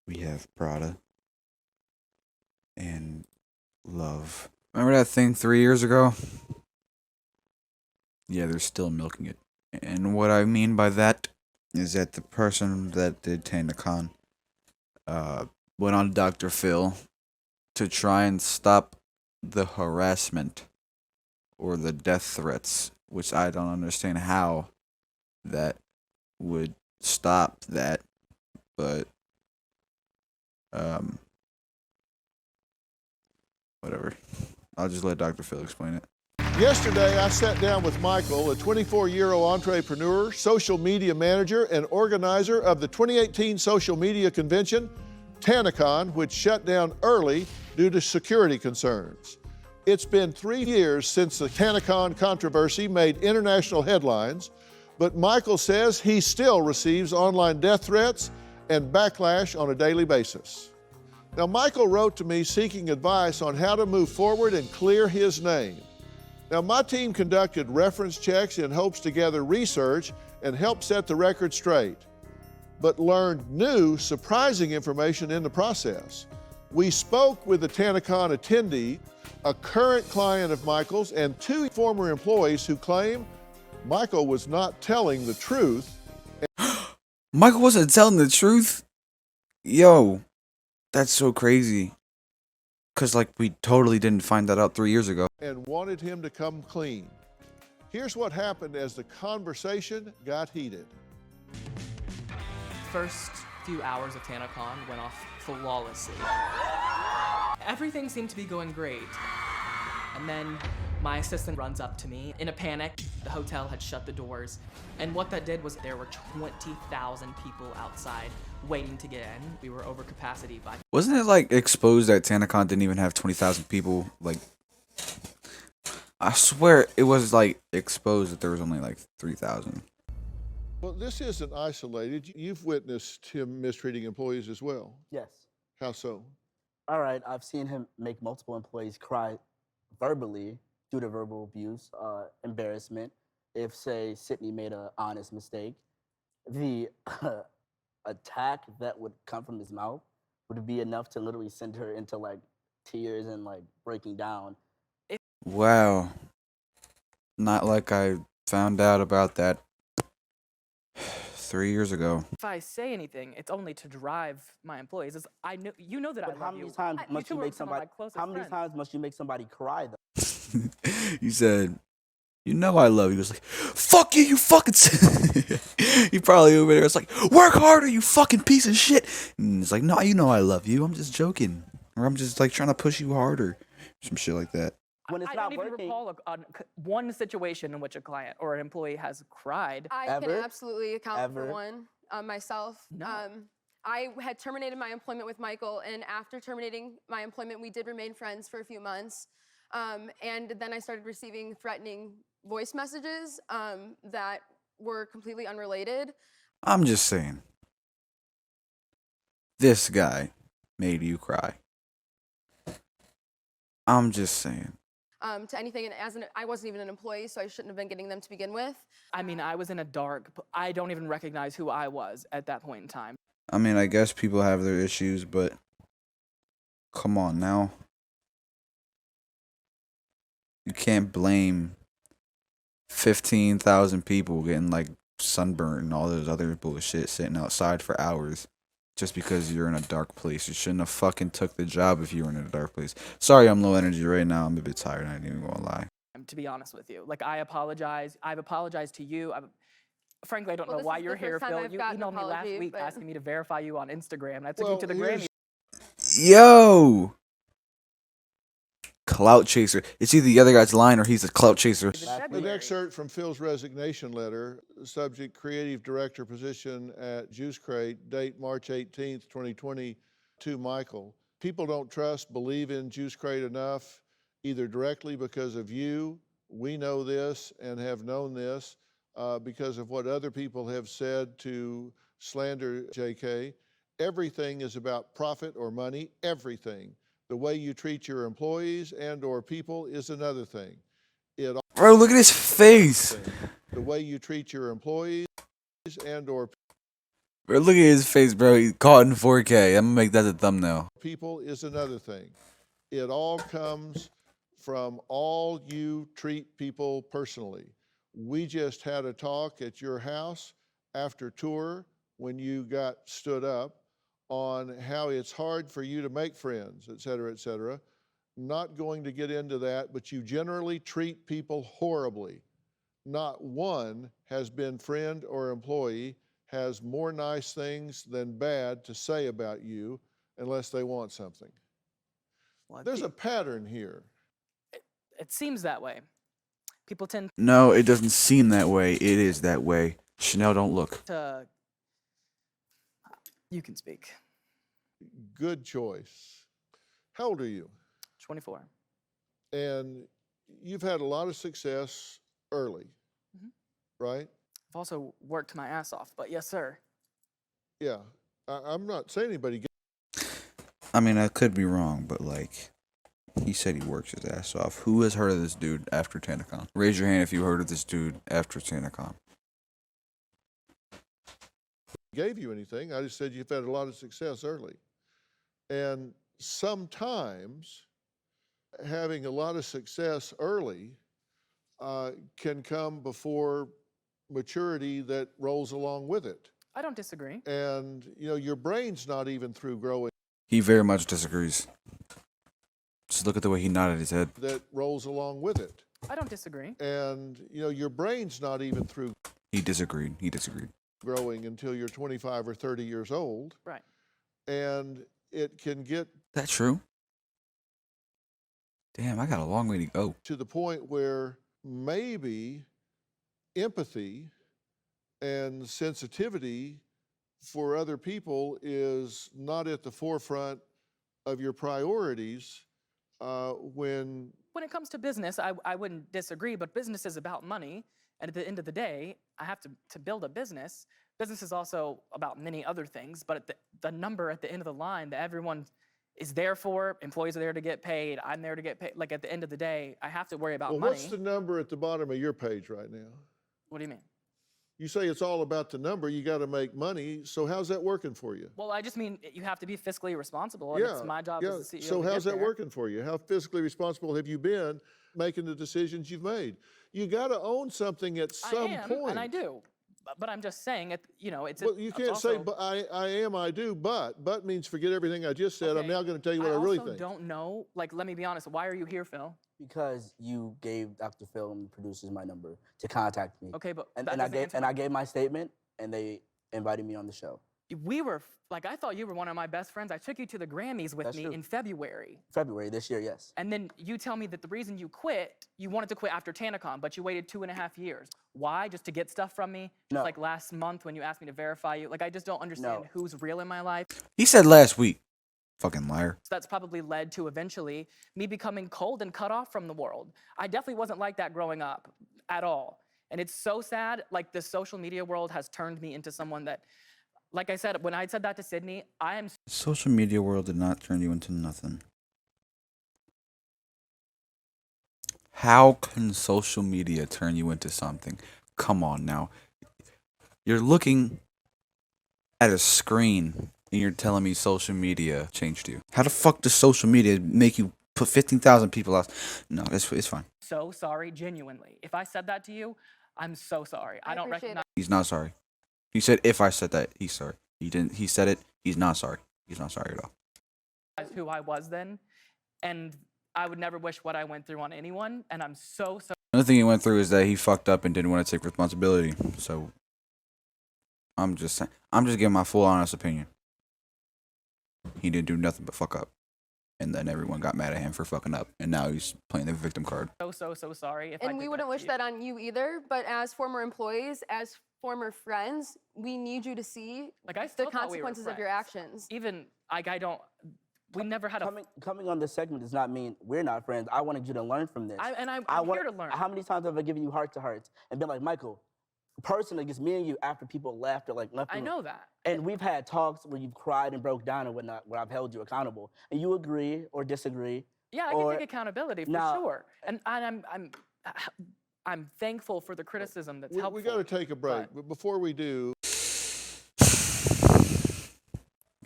we have Prada and Love. Remember that thing 3 years ago? Yeah, they're still milking it. And what I mean by that is that the person that did TanaCon uh, went on Dr. Phil to try and stop the harassment or the death threats, which I don't understand how that would stop that, but um, whatever. I'll just let Dr. Phil explain it. Yesterday, I sat down with Michael, a 24-year-old entrepreneur, social media manager, and organizer of the 2018 social media convention, TanaCon, which shut down early due to security concerns. It's been 3 years since the TanaCon controversy made international headlines, but Michael says he still receives online death threats and backlash on a daily basis. Now, Michael wrote to me seeking advice on how to move forward and clear his name. Now, my team conducted reference checks in hopes to gather research and help set the record straight, but learned new, surprising information in the process. We spoke with the TanaCon attendee, a current client of Michael's, and 2 former employees who claim Michael was not telling the truth. Michael wasn't telling the truth? Yo, that's so crazy. Because, like, we totally didn't find that out 3 years ago. And wanted him to come clean. Here's what happened as the conversation got heated. First few hours of TanaCon went off flawlessly. Everything seemed to be going great. And then my assistant runs up to me. In a panic, the hotel had shut the doors. And what that did was there were 20,000 people outside waiting to get in. We were over capacity by... Wasn't it, like, exposed that TanaCon didn't even have 20,000 people? Like, I swear it was, like, exposed that there was only, like, 3,000. Well, this isn't isolated. You've witnessed him mistreating employees as well. Yes. How so? All right, I've seen him make multiple employees cry verbally due to verbal abuse, embarrassment. If, say, Sydney made an honest mistake, the attack that would come from his mouth would be enough to literally send her into, like, tears and, like, breaking down. Wow. Not like I found out about that 3 years ago. If I say anything, it's only to drive my employees. I know, you know that But I how love many you. times must two you are make some of my somebody? closest How many friends. times must you make somebody cry though? You said, you know I love you. He was like, fuck you, you fucking... He probably over there was like, work harder, you fucking piece of shit. And it's like, no, you know I love you. I'm just joking. Or I'm just, like, trying to push you harder. Some shit like that. When it's I not don't even working, recall one situation in which a client or an employee has cried. I Ever? can absolutely account Ever? for one myself. No. I had terminated my employment with Michael, and after terminating my employment, we did remain friends for a few months. And then I started receiving threatening voice messages that were completely unrelated. I'm just saying. This guy made you cry. I'm just saying. To anything, and I wasn't even an employee, so I shouldn't have been getting them to begin with. I mean, I was in a dark... I don't even recognize who I was at that point in time. I mean, I guess people have their issues, but come on now. You can't blame 15,000 people getting, like, sunburned and all those other bullshit sitting outside for hours just because you're in a dark place. You shouldn't have fucking took the job if you were in a dark place. Sorry I'm low energy right now. I'm a bit tired. I ain't even gonna lie. To be honest with you, like, I apologize. I've apologized to you. Frankly, I don't know Well, why this is you're the here, first time Phil. I've You gotten emailed me last apology, week but- asking me to verify you on Instagram, and I took Well, you to the here's- Grammy. Yo! Clout chaser. It's either the other guy's lying or he's a clout chaser. An excerpt from Phil's resignation letter, subject creative director position at Juice Crate, date March 18th, 2020, to Michael. People don't trust, believe in Juice Crate enough, either directly because of you, we know this and have known this, because of what other people have said to slander JK. Everything is about profit or money, everything. The way you treat your employees and or people is another thing. Bro, look at his face. The way you treat your employees and or Bro, look at his face, bro. He's caught in 4K. I'm gonna make that the thumbnail. People is another thing. It all comes from all you treat people personally. We just had a talk at your house after tour when you got stood up on how it's hard for you to make friends, et cetera, et cetera. Not going to get into that, but you generally treat people horribly. Not one has been friend or employee has more nice things than bad to say about you unless they want something. Well, There's a pattern here. it seems that way. People tend No, it doesn't seem that way. It is that way. Chanel, don't look. to. You can speak. Good choice. How old are you? 24. And you've had a lot of success early, right? I've also worked my ass off, but yes, sir. Yeah. I'm not saying anybody I mean, I could be wrong, but like, he said he works his ass off. Who has heard of this dude after TanaCon? Raise your hand if you heard of this dude after TanaCon. gave you anything. I just said you've had a lot of success early. And sometimes having a lot of success early can come before maturity that rolls along with it. I don't disagree. And, you know, your brain's not even through growing. He very much disagrees. Just look at the way he nodded his head. That rolls along with it. I don't disagree. And, you know, your brain's not even through He disagreed. He disagreed. growing until you're 25 or 30 years old. Right. And it can get That true? Damn, I got a long way to go. to the point where maybe empathy and sensitivity for other people is not at the forefront of your priorities when When it comes to business, I wouldn't disagree, but business is about money. And at the end of the day, I have to build a business. Business is also about many other things, but at the number at the end of the line that everyone is there for, employees are there to get paid, I'm there to get paid. Like at the end of the day, I have to worry about well, money. what's the number at the bottom of your page right now? What do you mean? You say it's all about the number, you got to make money. So how's that working for you? Well, I just mean you have to be fiscally responsible, and it's my job as the CEO So to how's get that there. working for you? How fiscally responsible have you been making the decisions you've made? You got to own something at some I am, point. and I do. But I'm just saying, you know, it's. Well, you it's can't say, also, but I am, I do, but. But means forget everything I just said. I'm Okay, now going to tell you what I really also think. don't know. Like, let me be honest. Why are you here, Phil? Because you gave Dr. Phil and the producers my number to contact me. Okay, but And, that and I doesn't gave answer and my- I gave my statement, and they invited me on the show. We were like, I thought you were one of my best friends. I took you to the Grammys with That's me true. in February. February this year, yes. And then you tell me that the reason you quit, you wanted to quit after TanaCon, but you waited 2.5 years. Why? Just to get stuff from me? Just No. like last month when you asked me to verify you? Like, I just don't understand No. who's real in my life. He said last week. Fucking liar. So that's probably led to eventually me becoming cold and cut off from the world. I definitely wasn't like that growing up at all. And it's so sad, like the social media world has turned me into someone that, like I said, when I said that to Sydney, I am Social media world did not turn you into nothing. How can social media turn you into something? Come on now. You're looking at a screen and you're telling me social media changed you. How the fuck does social media make you put 15,000 people out? No, it's fine. so sorry, genuinely. If I said that to you, I'm so sorry. I don't appreciate recognize He's not sorry. He said if I said that, he's sorry. He didn't. He said it. He's not sorry. He's not sorry at all. who I was then. And I would never wish what I went through on anyone. And I'm so Another thing he went through is that he fucked up and didn't want to take responsibility. So I'm just giving my full honest opinion. He didn't do nothing but fuck up. And then everyone got mad at him for fucking up. And now he's playing the victim card. so sorry. If I And we did wouldn't to wish you. that on you either, but as former employees, as former friends, we need you to see Like, I the still thought we were consequences of your friends. actions. Even, like, I don't, we never had a, Coming on this segment does not mean we're not friends. I wanted you to learn from this. I'm want- here to learn. How many times have I given you heart to hearts and been like, Michael, personally, just me and you after people laughed or like left I the room. know that. And we've had talks where you've cried and broke down and whatnot, where I've held you accountable, and you agree or disagree. Yeah, I or- can take accountability for Now- sure. And I'm thankful for the criticism that's We helpful. got to take a break. but- But before we do,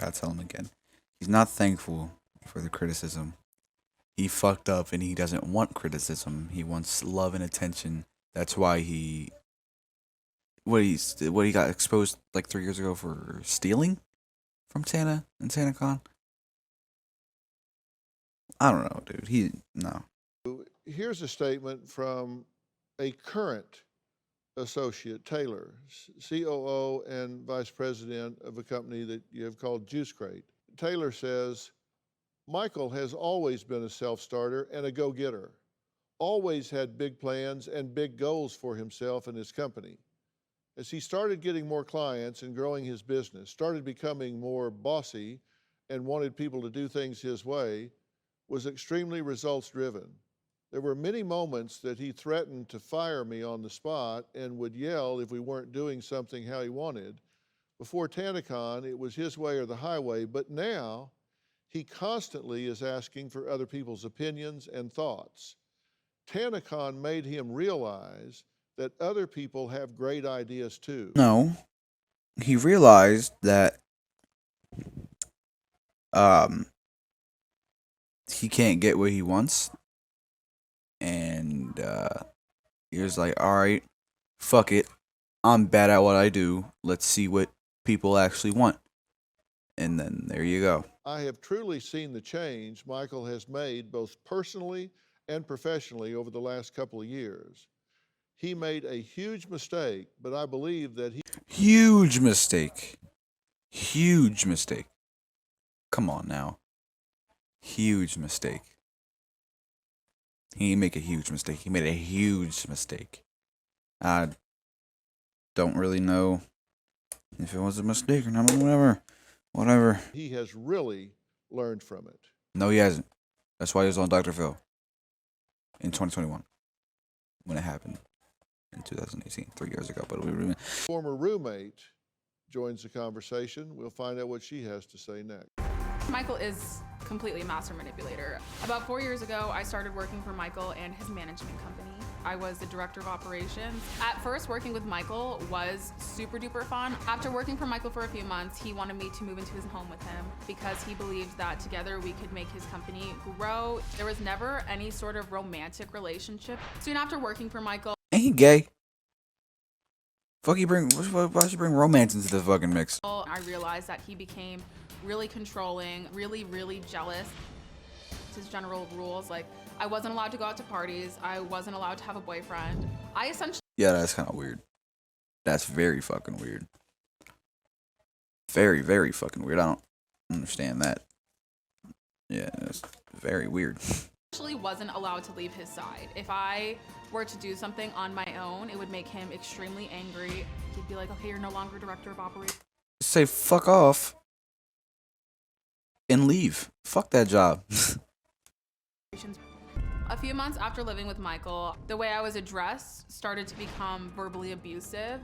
Gotta tell him again. He's not thankful for the criticism. He fucked up and he doesn't want criticism. He wants love and attention. That's why he got exposed like 3 years ago for stealing from Tana and TanaCon. I don't know, dude. No. Here's a statement from a current associate, Taylor, COO and vice president of a company that you have called Juice Crate. Taylor says, Michael has always been a self-starter and a go-getter, always had big plans and big goals for himself and his company. As he started getting more clients and growing his business, started becoming more bossy and wanted people to do things his way, was extremely results-driven. There were many moments that he threatened to fire me on the spot and would yell if we weren't doing something how he wanted. Before TanaCon, it was his way or the highway, but now he constantly is asking for other people's opinions and thoughts. TanaCon made him realize that other people have great ideas too. No. He realized that he can't get what he wants. And he was like, alright, fuck it. I'm bad at what I do. Let's see what people actually want. And then there you go. I have truly seen the change Michael has made both personally and professionally over the last couple of years. He made a huge mistake, but I believe that he... Huge mistake. Huge mistake. Come on now. Huge mistake. He didn't make a huge mistake. He made a huge mistake. I don't really know if it was a mistake or not. Whatever. He has really learned from it. No, he hasn't. That's why he was on Dr.Phil in 2021 when it happened in 2018, 3 years ago. But we Former roommate joins the conversation. We'll find out what she has to say next. Michael is completely a master manipulator. About 4 years ago, I started working for Michael and his management company. I was the director of operations. At first, working with Michael was super duper fun. After working for Michael for a few months, he wanted me to move into his home with him because he believed that together we could make his company grow. There was never any sort of romantic relationship. Soon after working for Michael, ain't he gay? Why should you bring romance into the fucking mix? I realized that he became really controlling, really jealous. His general rules, like I wasn't allowed to go out to parties, I wasn't allowed to have a boyfriend. I essentially... Yeah, that's kind of weird. That's very fucking weird. Very, very fucking weird. I don't understand that. Yeah, it's very weird. Actually wasn't allowed to leave his side. If I were to do something on my own, it would make him extremely angry. He'd be like, okay, you're no longer director of operations. Say fuck off and leave. Fuck that job. A few months after living with Michael, the way I was addressed started to become verbally abusive.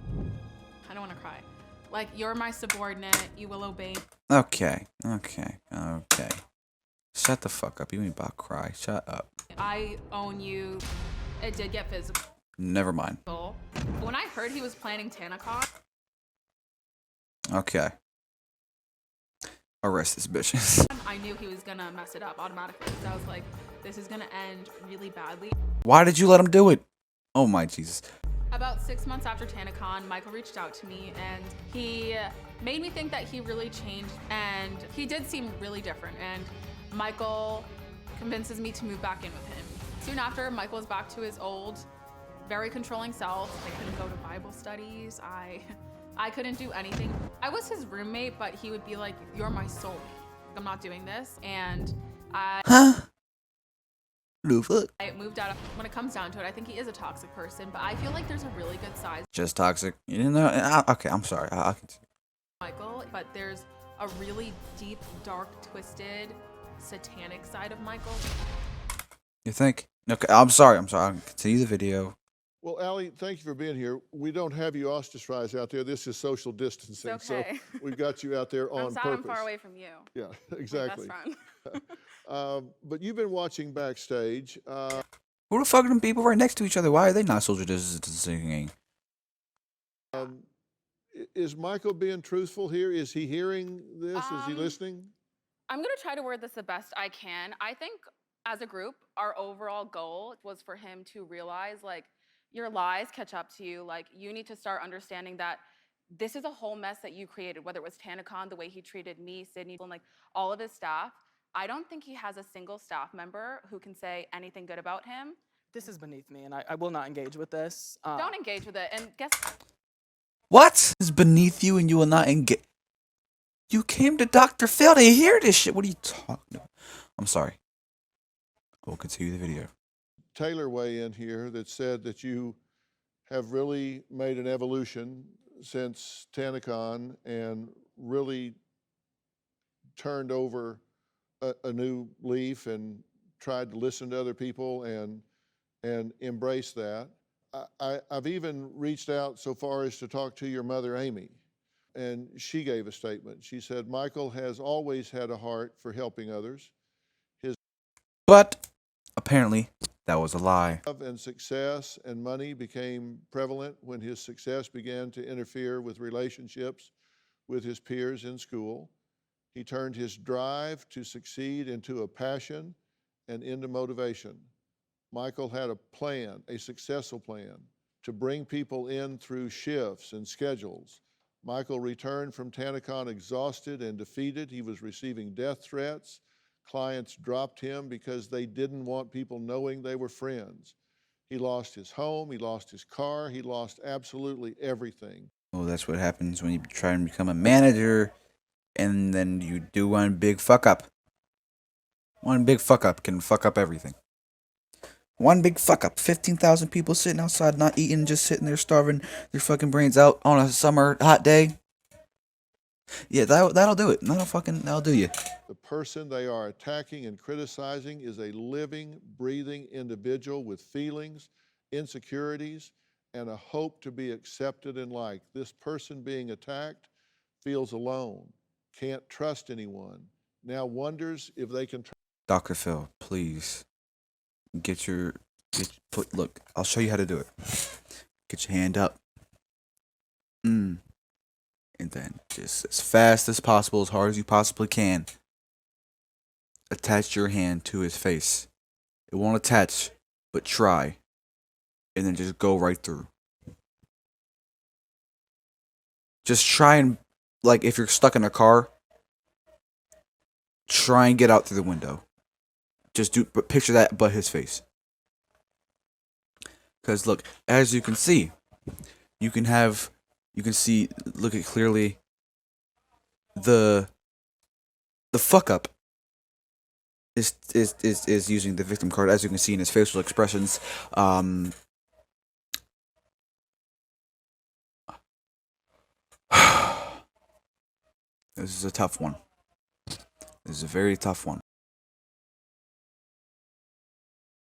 I don't want to cry. Like, you're my subordinate, you will obey. Okay. Shut the fuck up. You ain't about to cry. Shut up. I own you. It did get physical. Never mind. When I heard he was planning TanaCon. Okay. Arrest this bitch. I knew he was gonna mess it up automatically. So I was like, this is gonna end really badly. Why did you let him do it? Oh my Jesus. About 6 months after TanaCon, Michael reached out to me and he made me think that he really changed, and he did seem really different, and Michael convinces me to move back in with him. Soon after, Michael was back to his old, very controlling self. I couldn't go to Bible studies. I couldn't do anything. I was his roommate, but he would be like, you're my soulmate. I'm not doing this. And Huh? No fuck. I moved out. When it comes down to it, I think he is a toxic person, but I feel like there's a really good size Just toxic. You didn't know? Okay, I'm sorry. I'll continue. Michael, but there's a really deep, dark, twisted, satanic side of Michael. You think? Okay, I'm sorry. I'll continue the video. Well, Allie, thank you for being here. We don't have you ostracized out there. This is social distancing. It's okay. So we've got you out there on I'm sad purpose. I'm far away from you. Yeah, My exactly. best friend. But you've been watching backstage. Who the fuck are them people right next to each other? Why are they not social distancing? is Michael being truthful here? Is he hearing this? Is he listening? I'm gonna try to word this the best I can. I think as a group, our overall goal was for him to realize like your lies catch up to you. Like you need to start understanding that this is a whole mess that you created, whether it was TanaCon, the way he treated me, Sydney, and like all of his staff. I don't think he has a single staff member who can say anything good about him. This is beneath me, and I will not engage with this. Don't engage with it. And guess What is beneath you and you will not engage? You came to Dr. Phil to hear this shit. What are you talking about? I'm sorry. We'll continue the video. Taylor weigh in here that said that you have really made an evolution since TanaCon and really turned over a new leaf and tried to listen to other people and embrace that. I've even reached out so far as to talk to your mother, Amy, and she gave a statement. She said, Michael has always had a heart for helping others. But apparently that was a lie. Love and success and money became prevalent when his success began to interfere with relationships with his peers in school. He turned his drive to succeed into a passion and into motivation. Michael had a plan, a successful plan, to bring people in through shifts and schedules. Michael returned from TanaCon exhausted and defeated. He was receiving death threats. Clients dropped him because they didn't want people knowing they were friends. He lost his home, he lost his car, he lost absolutely everything. Well, that's what happens when you try and become a manager and then you do one big fuck up. One big fuck up can fuck up everything. One big fuck up. 15,000 people sitting outside not eating, just sitting there starving their fucking brains out on a summer hot day. Yeah, that'll do it. That'll do you. The person they are attacking and criticizing is a living, breathing individual with feelings, insecurities, and a hope to be accepted and liked. This person being attacked feels alone, can't trust anyone, now wonders if they can trust. Dr. Phil, please look, I'll show you how to do it. Get your hand up. And then just as fast as possible, as hard as you possibly can, attach your hand to his face. It won't attach, but try. And then just go right through. Just try and, like, if you're stuck in a car, try and get out through the window. But picture that, but his face. Because look, as you can see, look at clearly the fuck up is using the victim card, as you can see in his facial expressions. This is a tough one. This is a very tough one.